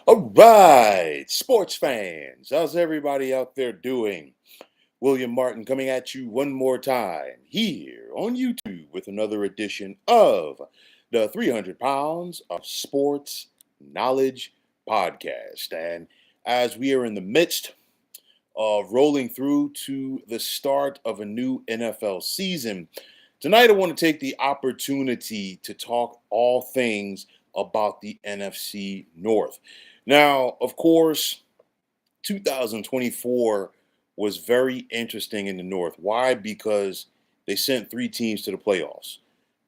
All right, sports fans, how's everybody out there doing? William Martin coming at you one more time here on YouTube with another edition of the 300 Pounds of Sports Knowledge podcast. And as we are in the midst of rolling through to the start of a new NFL season, tonight I want to take the opportunity to talk all things about the NFC North. Now, of course, 2024 was very interesting in the North. Why? Because they sent three teams to the playoffs.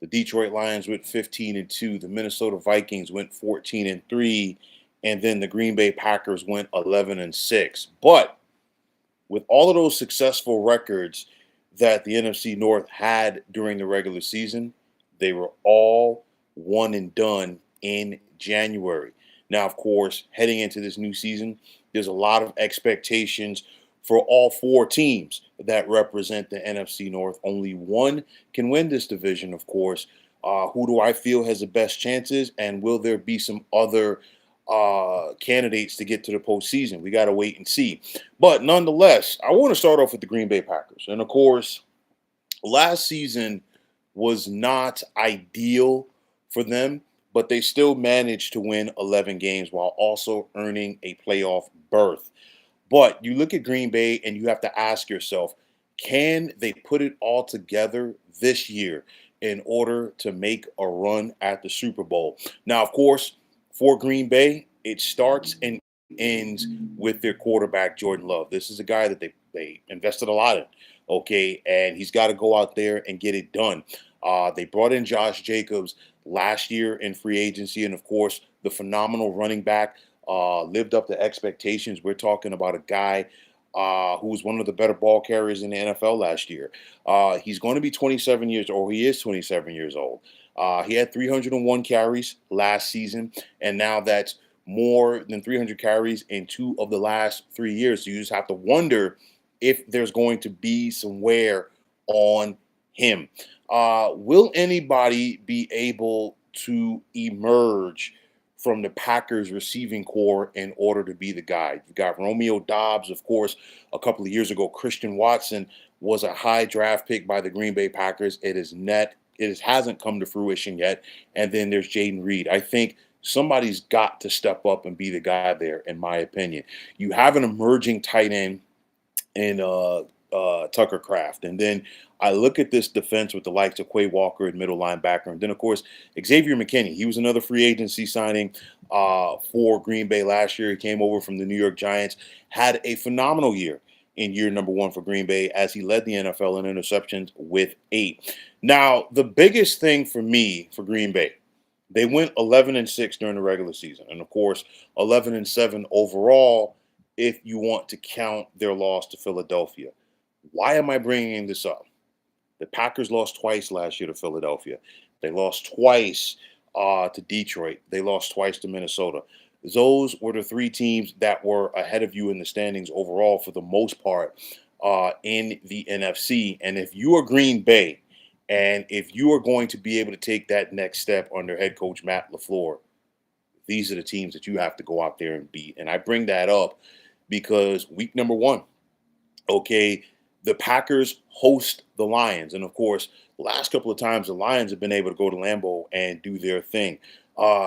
The Detroit Lions went 15-2, the Minnesota Vikings went 14-3, and then the Green Bay Packers went 11-6. But with all of those successful records that the NFC North had during the regular season, they were all one and done in January. Now, of course, heading into this new season, there's a lot of expectations for all four teams that represent the NFC North. Only one can win this division, of course. Who do I feel has the best chances? And will there be some other candidates to get to the postseason? We got to wait and see. But nonetheless, I want to start off with the Green Bay Packers. And of course, last season was not ideal for them, but they still managed to win 11 games while also earning a playoff berth. But you look at Green Bay and you have to ask yourself, can they put it all together this year in order to make a run at the Super Bowl? Now, of course, for Green Bay, it starts and ends with their quarterback, Jordan Love. This is a guy that they invested a lot in, okay? And he's got to go out there and get it done. They brought in Josh Jacobs last year in free agency, and of course, the phenomenal running back lived up to expectations. We're talking about a guy who was one of the better ball carriers in the NFL last year. He's going to be 27 years old. He is 27 years old. He had 301 carries last season, and now that's more than 300 carries in 2 of the last 3 years. So you just have to wonder if there's going to be some wear on him. Will anybody be able to emerge from the Packers receiving core in order to be the guy? You've got Romeo Doubs, of course. A couple of years ago, Christian Watson was a high draft pick by the Green Bay Packers. It hasn't come to fruition yet. And then there's Jaden Reed. I think somebody's got to step up and be the guy there, in my opinion. You have an emerging tight end in Tucker Kraft. And then I look at this defense with the likes of Quay Walker at middle linebacker. And then, of course, Xavier McKinney. He was another free agency signing for Green Bay last year. He came over from the New York Giants, had a phenomenal year in year number 1 for Green Bay as he led the NFL in interceptions with 8. Now, the biggest thing for me for Green Bay, they went 11-6 during the regular season. And, of course, 11-7 overall if you want to count their loss to Philadelphia. Why am I bringing this up? The Packers lost twice last year to Philadelphia. They lost twice to Detroit. They lost twice to Minnesota. Those were the 3 teams that were ahead of you in the standings overall for the most part in the NFC. And if you are Green Bay, and if you are going to be able to take that next step under head coach Matt LaFleur, these are the teams that you have to go out there and beat. And I bring that up because week number 1, okay, the Packers host the Lions. And, of course, the last couple of times the Lions have been able to go to Lambeau and do their thing.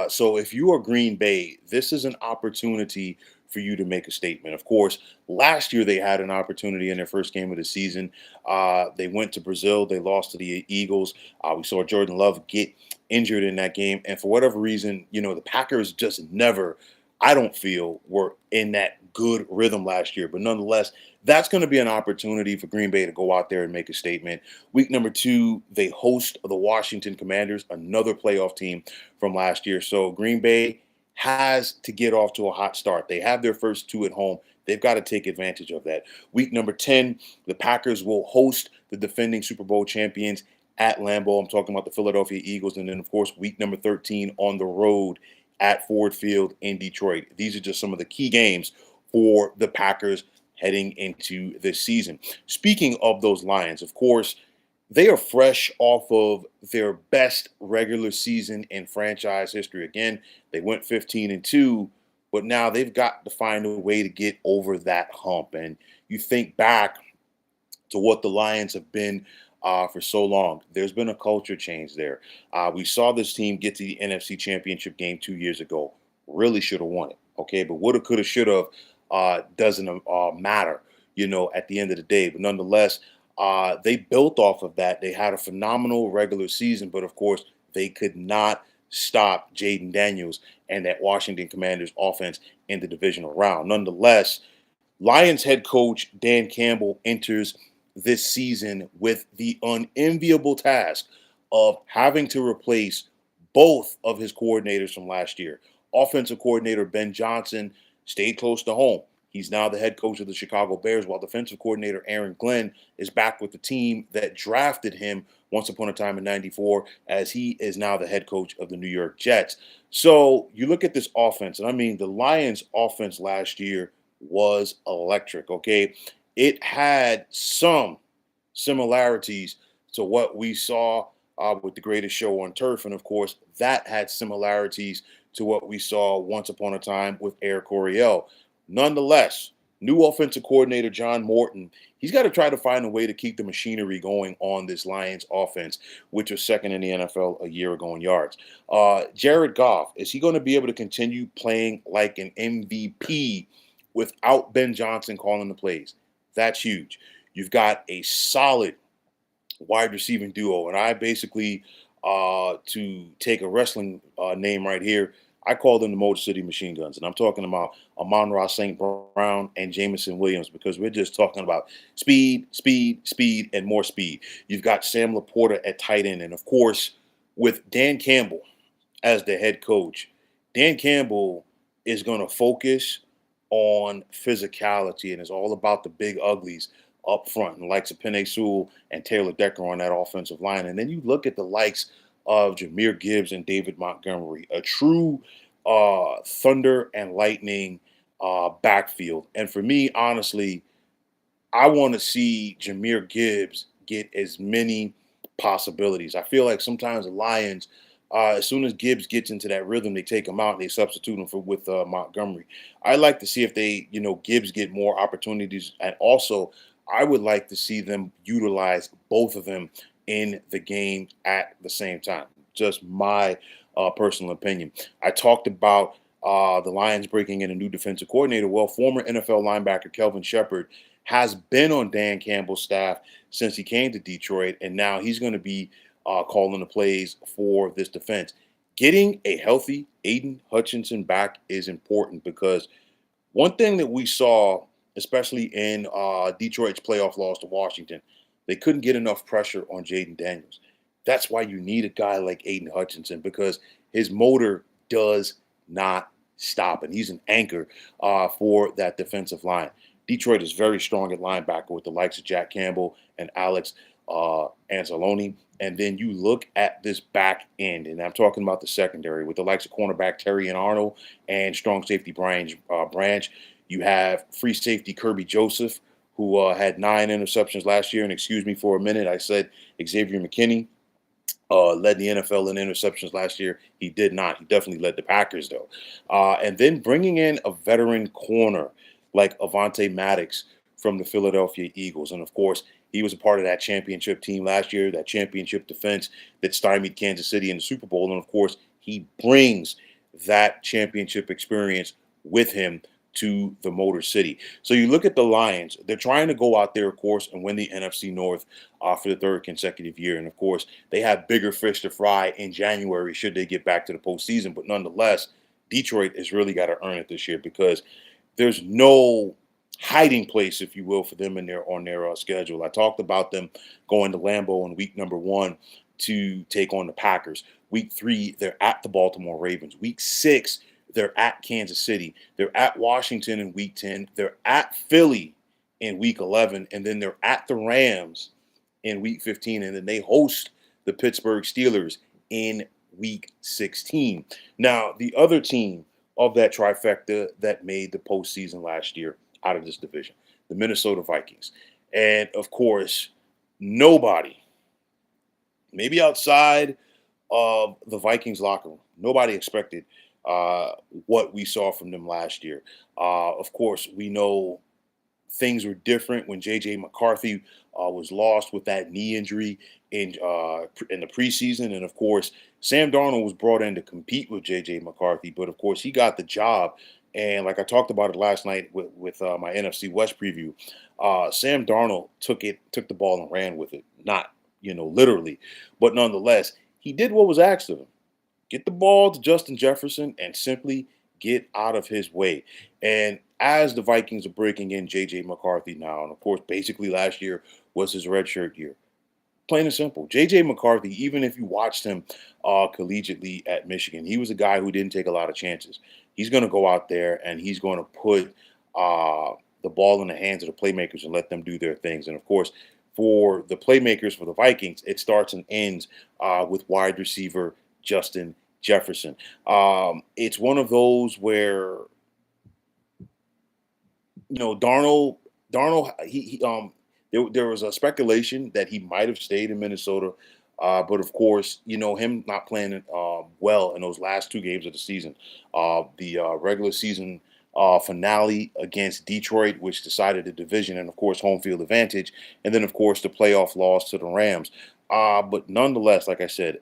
So if you are Green Bay, this is an opportunity for you to make a statement. Of course, last year they had an opportunity in their first game of the season. They went to Brazil. They lost to the Eagles. We saw Jordan Love get injured in that game. And for whatever reason, the Packers just never, I don't feel, were in that good rhythm last year. But nonetheless, that's going to be an opportunity for Green Bay to go out there and make a statement. Week number 2, they host the Washington Commanders, another playoff team from last year. So Green Bay has to get off to a hot start. They have their first 2 at home. They've got to take advantage of that. Week number 10, the Packers will host the defending Super Bowl champions at Lambeau. I'm talking about the Philadelphia Eagles. And then, of course, week number 13 on the road at Ford Field in Detroit. These are just some of the key games for the Packers heading into this season. Speaking of those Lions, of course, they are fresh off of their best regular season in franchise history. Again, they went 15-2, but now they've got to find a way to get over that hump. And you think back to what the Lions have been for so long. There's been a culture change there. We saw this team get to the NFC Championship game 2 years ago. Really should have won it. Okay, but woulda, coulda, shoulda doesn't matter. At the end of the day. But nonetheless, they built off of that. They had a phenomenal regular season, but of course, they could not stop Jaden Daniels and that Washington Commanders offense in the divisional round. Nonetheless, Lions head coach Dan Campbell enters this season with the unenviable task of having to replace both of his coordinators from last year. Offensive coordinator Ben Johnson stayed close to home. He's now the head coach of the Chicago Bears, while defensive coordinator Aaron Glenn is back with the team that drafted him once upon a time in '94, as he is now the head coach of the New York Jets. So you look at this offense, and I mean, the Lions' offense last year was electric, okay? It had some similarities to what we saw with the greatest show on turf. And of course, that had similarities to what we saw once upon a time with Air Coryell. Nonetheless, new offensive coordinator John Morton, he's got to try to find a way to keep the machinery going on this Lions offense, which was second in the NFL a year ago in yards. Jared Goff, is he going to be able to continue playing like an MVP without Ben Johnson calling the plays? That's huge. You've got a solid wide receiving duo, and I basically, to take a wrestling name right here, I call them the Motor City Machine Guns, and I'm talking about Amon-Ra St. Brown and Jamison Williams, because we're just talking about speed, speed, speed, and more speed. You've got Sam Laporta at tight end, and of course, with Dan Campbell as the head coach, Dan Campbell is going to focus on physicality, and it's all about the big uglies up front, and the likes of Penei Sewell and Taylor Decker on that offensive line. And then you look at the likes of Jahmyr Gibbs and David Montgomery, a true thunder and lightning backfield. And for me, honestly, I want to see Jahmyr Gibbs get as many possibilities. I feel like sometimes the Lions, as soon as Gibbs gets into that rhythm, they take him out and they substitute him with Montgomery. I'd like to see if Gibbs get more opportunities, and also I would like to see them utilize both of them in the game at the same time. Just my personal opinion. I talked about the Lions breaking in a new defensive coordinator. Well, former NFL linebacker Kelvin Shepard has been on Dan Campbell's staff since he came to Detroit, and now he's going to be calling the plays for this defense. Getting a healthy Aiden Hutchinson back is important, because one thing that we saw, especially in Detroit's playoff loss to Washington, they couldn't get enough pressure on Jaden Daniels. That's why you need a guy like Aiden Hutchinson, because his motor does not stop, and he's an anchor for that defensive line. Detroit is very strong at linebacker with the likes of Jack Campbell and Alex Anzalone. And then you look at this back end, and I'm talking about the secondary with the likes of cornerback Terry and Arnold and strong safety Brian Branch. You have free safety Kirby Joseph, who had 9 interceptions last year. And excuse me for a minute, I said Xavier McKinney led the NFL in interceptions last year. He did not. He definitely led the Packers, though. And then bringing in a veteran corner like Avonte Maddox from the Philadelphia Eagles. And, of course, he was a part of that championship team last year, that championship defense that stymied Kansas City in the Super Bowl. And, of course, he brings that championship experience with him to the Motor City. So you look at the Lions, they're trying to go out there, of course, and win the NFC North for the third consecutive year. And, of course, they have bigger fish to fry in January should they get back to the postseason. But nonetheless, Detroit has really got to earn it this year, because there's no hiding place, if you will, for them on their schedule. I talked about them going to Lambeau in week number 1 to take on the Packers. Week 3, they're at the Baltimore Ravens. Week 6, they're at Kansas City. They're at Washington in week 10. They're at Philly in week 11. And then they're at the Rams in week 15. And then they host the Pittsburgh Steelers in week 16. Now, the other team of that trifecta that made the postseason last year out of this division, the Minnesota Vikings. And, of course, nobody, maybe outside of the Vikings locker room, nobody expected uh, what we saw from them last year. Of course, we know things were different when JJ McCarthy was lost with that knee injury in the preseason, and of course Sam Darnold was brought in to compete with JJ McCarthy, but of course he got the job. And like I talked about it last night with my NFC West preview, Sam Darnold took the ball and ran with it, not literally, but nonetheless he did what was asked of him: get the ball to Justin Jefferson and simply get out of his way. And as the Vikings are breaking in JJ McCarthy now, and of course, basically last year was his redshirt year. Plain and simple. JJ McCarthy, even if you watched him collegiately at Michigan, he was a guy who didn't take a lot of chances. He's going to go out there and he's going to put the ball in the hands of the playmakers and let them do their things. And of course, for the playmakers for the Vikings, it starts and ends with wide receiver Justin Jefferson. It's one of those where Darnold, there was a speculation that he might have stayed in Minnesota, but of course, him not playing well in those last two games of the season, the regular season finale against Detroit, which decided the division, and of course, home field advantage, and then of course the playoff loss to the Rams. But nonetheless, like I said,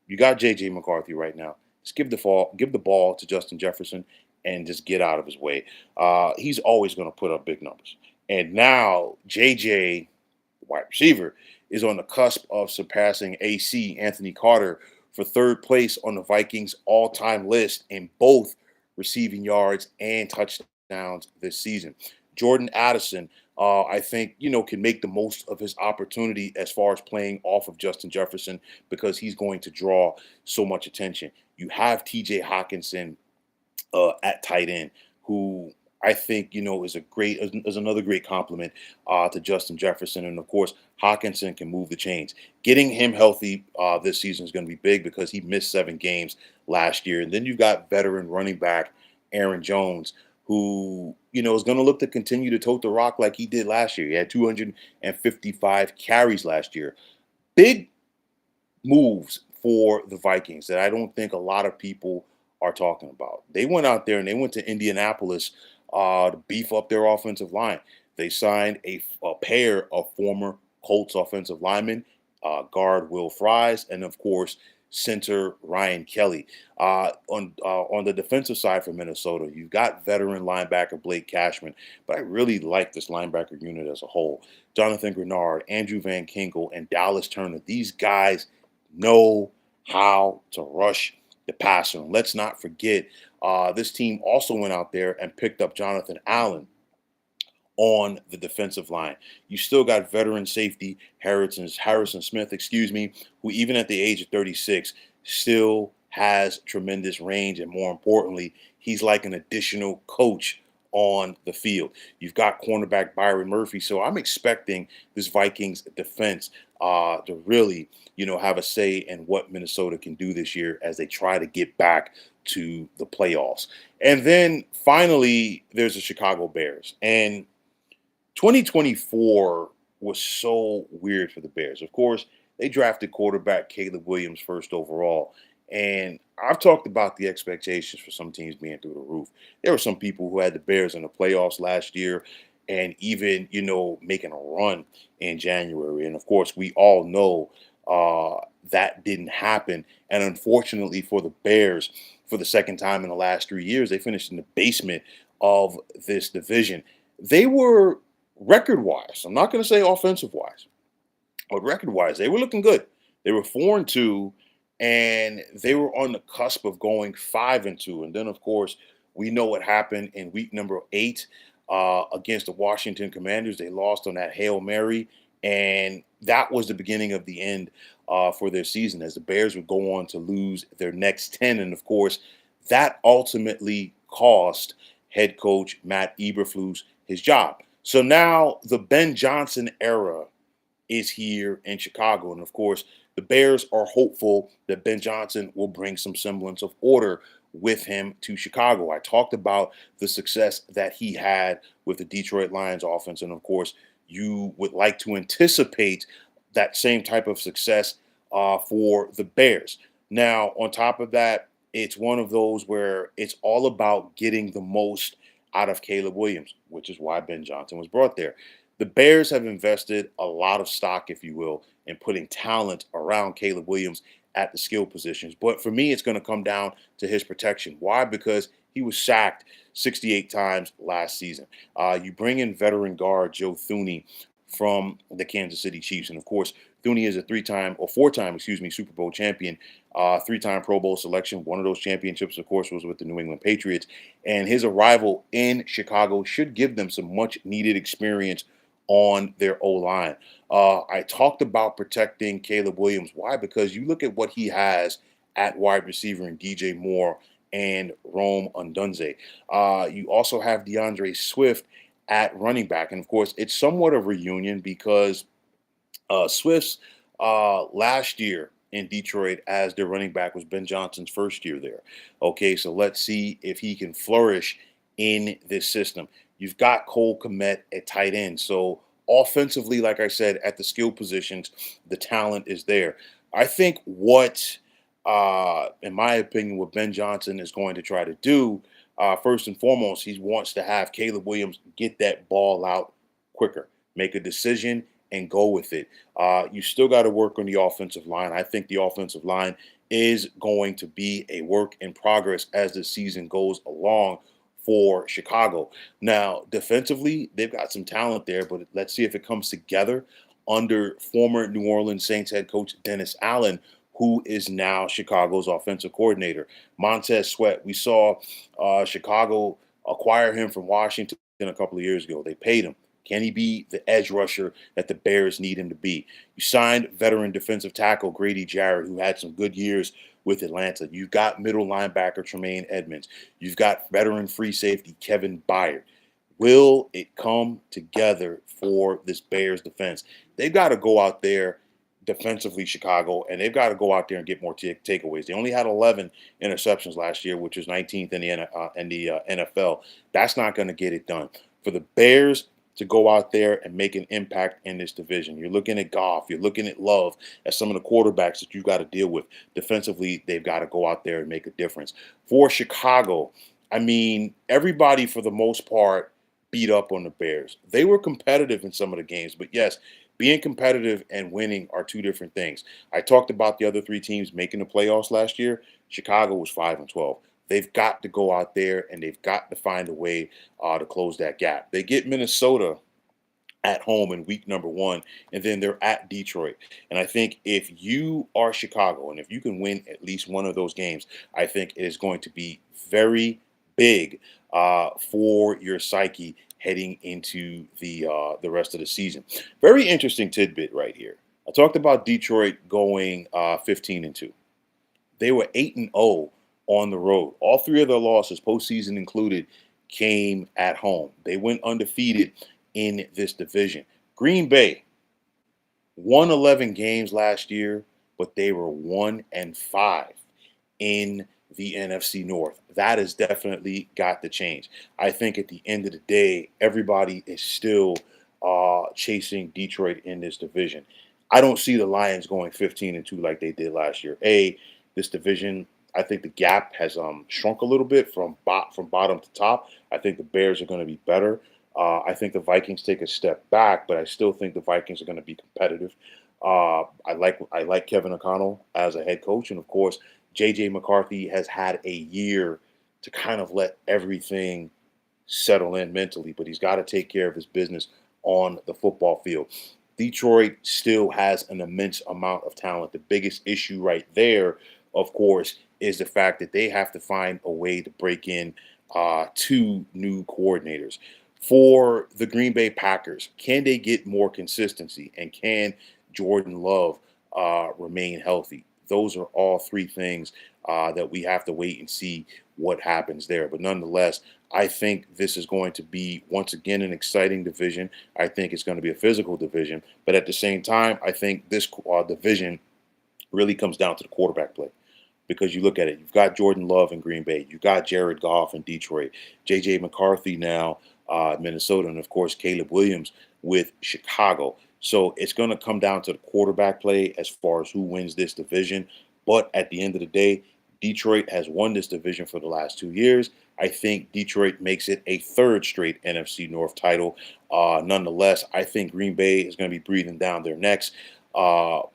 you got JJ McCarthy right now. Just give the ball to Justin Jefferson and just get out of his way. He's always going to put up big numbers. And now JJ, wide receiver, is on the cusp of surpassing AC Anthony Carter for third place on the Vikings all-time list in both receiving yards and touchdowns this season. Jordan Addison, I think, can make the most of his opportunity as far as playing off of Justin Jefferson because he's going to draw so much attention. You have TJ Hawkinson at tight end, who I think is another great compliment to Justin Jefferson, and of course Hawkinson can move the chains. Getting him healthy this season is going to be big because he missed 7 games last year, and then you got veteran running back Aaron Jones, who is going to look to continue to tote the rock like he did last year. He had 255 carries last year. Big moves for the Vikings that I don't think a lot of people are talking about. They went out there and they went to Indianapolis to beef up their offensive line. They signed a pair of former Colts offensive linemen, guard Will Fries, and of course center Ryan Kelly. On the defensive side for Minnesota, you've got veteran linebacker Blake Cashman, but I really like this linebacker unit as a whole. Jonathan Grenard, Andrew Van Kinkel, and Dallas Turner. These guys know how to rush the passer. And let's not forget, this team also went out there and picked up Jonathan Allen on the defensive line. You still got veteran safety Harrison Smith, who even at the age of 36 still has tremendous range, and more importantly, he's like an additional coach on the field. You've got cornerback Byron Murphy, so I'm expecting this Vikings defense to really, have a say in what Minnesota can do this year as they try to get back to the playoffs. And then finally, there's the Chicago Bears, and 2024 was so weird for the Bears. Of course, they drafted quarterback Caleb Williams first overall. And I've talked about the expectations for some teams being through the roof. There were some people who had the Bears in the playoffs last year and even, making a run in January. And of course, we all know that didn't happen. And unfortunately for the Bears, for the second time in the last 3 years, they finished in the basement of this division. They were record wise, I'm not going to say offensive wise, but record wise, they were looking good. They were 4-2, and they were on the cusp of going 5-2. And then, of course, we know what happened in week number 8 against the Washington Commanders. They lost on that Hail Mary, and that was the beginning of the end for their season, as the Bears would go on to lose their next 10. And of course, that ultimately cost head coach Matt Eberflus his job. So now the Ben Johnson era is here in Chicago. And of course, the Bears are hopeful that Ben Johnson will bring some semblance of order with him to Chicago. I talked about the success that he had with the Detroit Lions offense. And of course, you would like to anticipate that same type of success for the Bears. Now, on top of that, it's one of those where it's all about getting the most out of Caleb Williams, which is why Ben Johnson was brought there. The Bears have invested a lot of stock, if you will, in putting talent around Caleb Williams at the skill positions. But for me, it's going to come down to his protection. Why? Because he was sacked 68 times last season. You bring in veteran guard Joe Thuney from the Kansas City Chiefs. And of course, Thuney is a three-time or four-time, Super Bowl champion, three-time Pro Bowl selection. One of those championships, of course, was with the New England Patriots. And his arrival in Chicago should give them some much-needed experience on their O-line. I talked about protecting Caleb Williams. Why? Because you look at what he has at wide receiver in DJ Moore and Rome Odunze. You also have DeAndre Swift at running back. And of course, it's somewhat of a reunion because Swift's last year in Detroit as their running back was Ben Johnson's first year there. Okay, so let's see if he can flourish in this system. You've got Cole Kmet at tight end. So offensively, like I said, at the skill positions, the talent is there. I think in my opinion, what Ben Johnson is going to try to do, first and foremost, he wants to have Caleb Williams get that ball out quicker, make a decision, and go with it. You still got to work on the offensive line. I think the offensive line is going to be a work in progress as the season goes along for Chicago. Now, defensively, they've got some talent there, but let's see if it comes together under former New Orleans Saints head coach Dennis Allen, who is now Chicago's offensive coordinator. Montez Sweat, we saw Chicago acquire him from Washington a couple of years ago. They paid him. Can he be the edge rusher that the Bears need him to be? You signed veteran defensive tackle Grady Jarrett, who had some good years with Atlanta. You've got middle linebacker Tremaine Edmonds. You've got veteran free safety Kevin Byard. Will it come together for this Bears defense? They've got to go out there defensively, Chicago, and they've got to go out there and get more takeaways. They only had 11 interceptions last year, which was 19th in the NFL. That's not going to get it done. For the Bears to go out there and make an impact in this division, you're looking at Goff, you're looking at Love as some of the quarterbacks that you've got to deal with. Defensively, they've got to go out there and make a difference. For Chicago, I mean, everybody for the most part beat up on the Bears. They were competitive in some of the games, but yes, being competitive and winning are two different things. I talked about the other three teams making the playoffs last year. Chicago was 5-12. They've got to go out there and they've got to find a way to close that gap. They get Minnesota at home in week number 1, and then they're at Detroit. And I think if you are Chicago and if you can win at least one of those games, I think it is going to be very big for your psyche heading into the rest of the season. Very interesting tidbit right here. I talked about Detroit going 15-2. They were 8-0 on the road. All three of their losses, postseason included, came at home. They went undefeated in this division. Green Bay won 11 games last year, but they were 1-5 in the NFC North. That has definitely got to change. I think at the end of the day, everybody is still chasing Detroit in this division. I don't see the Lions going 15-2 like they did last year. This division, I think the gap has shrunk a little bit from bottom to top. I think the Bears are going to be better. I think the Vikings take a step back, but I still think the Vikings are going to be competitive. I like Kevin O'Connell as a head coach, and of course, J.J. McCarthy has had a year to kind of let everything settle in mentally, but he's got to take care of his business on the football field. Detroit still has an immense amount of talent. The biggest issue right there, of course, is the fact that they have to find a way to break in 2 new coordinators. For the Green Bay Packers, can they get more consistency, and can Jordan Love remain healthy? Those are all 3 things that we have to wait and see what happens there. But nonetheless, I think this is going to be, once again, an exciting division. I think it's going to be a physical division. But at the same time, I think this division really comes down to the quarterback play. Because you look at it, you've got Jordan Love in Green Bay. You've got Jared Goff in Detroit. J.J. McCarthy now Minnesota. And, of course, Caleb Williams with Chicago. So it's going to come down to the quarterback play as far as who wins this division. But at the end of the day, Detroit has won this division for the last 2 years. I think Detroit makes it a third straight NFC North title. Nonetheless, I think Green Bay is going to be breathing down their necks.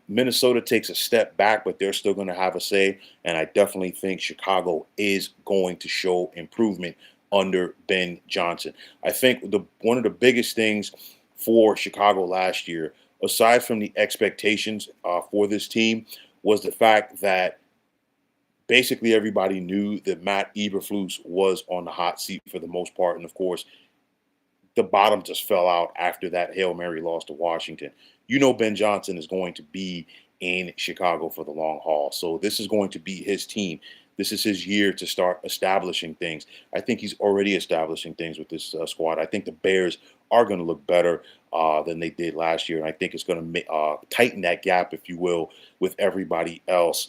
Minnesota takes a step back, but they're still going to have a say. And I definitely think Chicago is going to show improvement under Ben Johnson. I think one of the biggest things for Chicago last year, aside from the expectations for this team, was the fact that basically everybody knew that Matt Eberflus was on the hot seat for the most part. And of course, the bottom just fell out after that Hail Mary loss to Washington. You know, Ben Johnson is going to be in Chicago for the long haul. So this is going to be his team. This is his year to start establishing things. I think he's already establishing things with this squad. I think the Bears are going to look better than they did last year. And I think it's going to tighten that gap, if you will, with everybody else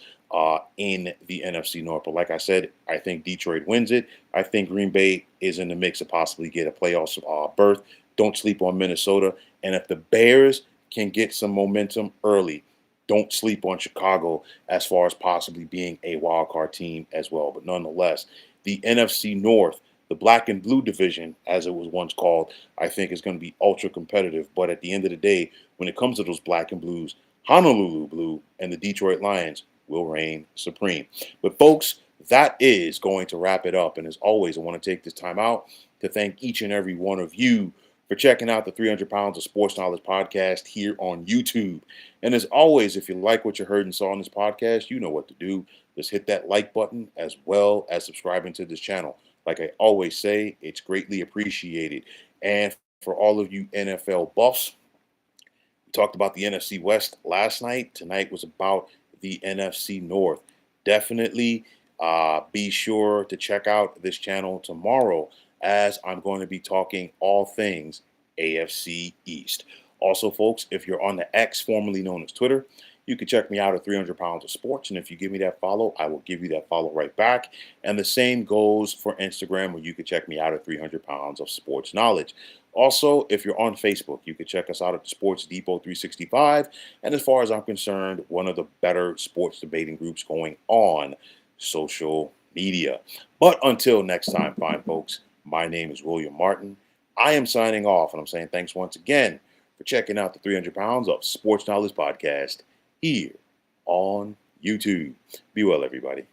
in the NFC North. But like I said, I think Detroit wins it. I think Green Bay is in the mix to possibly get a playoff berth. Don't sleep on Minnesota. And if the Bears can get some momentum early, don't sleep on Chicago as far as possibly being a wild card team as well. But nonetheless, the NFC North, the black and blue division, as it was once called, I think is going to be ultra competitive. But at the end of the day, when it comes to those black and blues, Honolulu Blue and the Detroit Lions will reign supreme. But folks, that is going to wrap it up. And as always, I want to take this time out to thank each and every one of you for checking out the 300 Pounds of Sports Knowledge podcast here on YouTube. And as always, if you like what you heard and saw on this podcast, you know what to do. Just hit that like button as well as subscribing to this channel. Like I always say, it's greatly appreciated. And for all of you NFL buffs, we talked about the NFC West last night. Tonight was about the NFC North. Definitely be sure to check out this channel tomorrow, as I'm going to be talking all things AFC East. Also, folks, if you're on the X, formerly known as Twitter, you can check me out at 300 Pounds of Sports. And if you give me that follow, I will give you that follow right back. And the same goes for Instagram, where you can check me out at 300 Pounds of Sports Knowledge. Also, if you're on Facebook, you can check us out at the Sports Depot 365. And as far as I'm concerned, one of the better sports debating groups going on social media. But until next time, fine folks, my name is William Martin. I am signing off, and I'm saying thanks once again for checking out the 300 Pounds of Sports Knowledge podcast here on YouTube. Be well, everybody.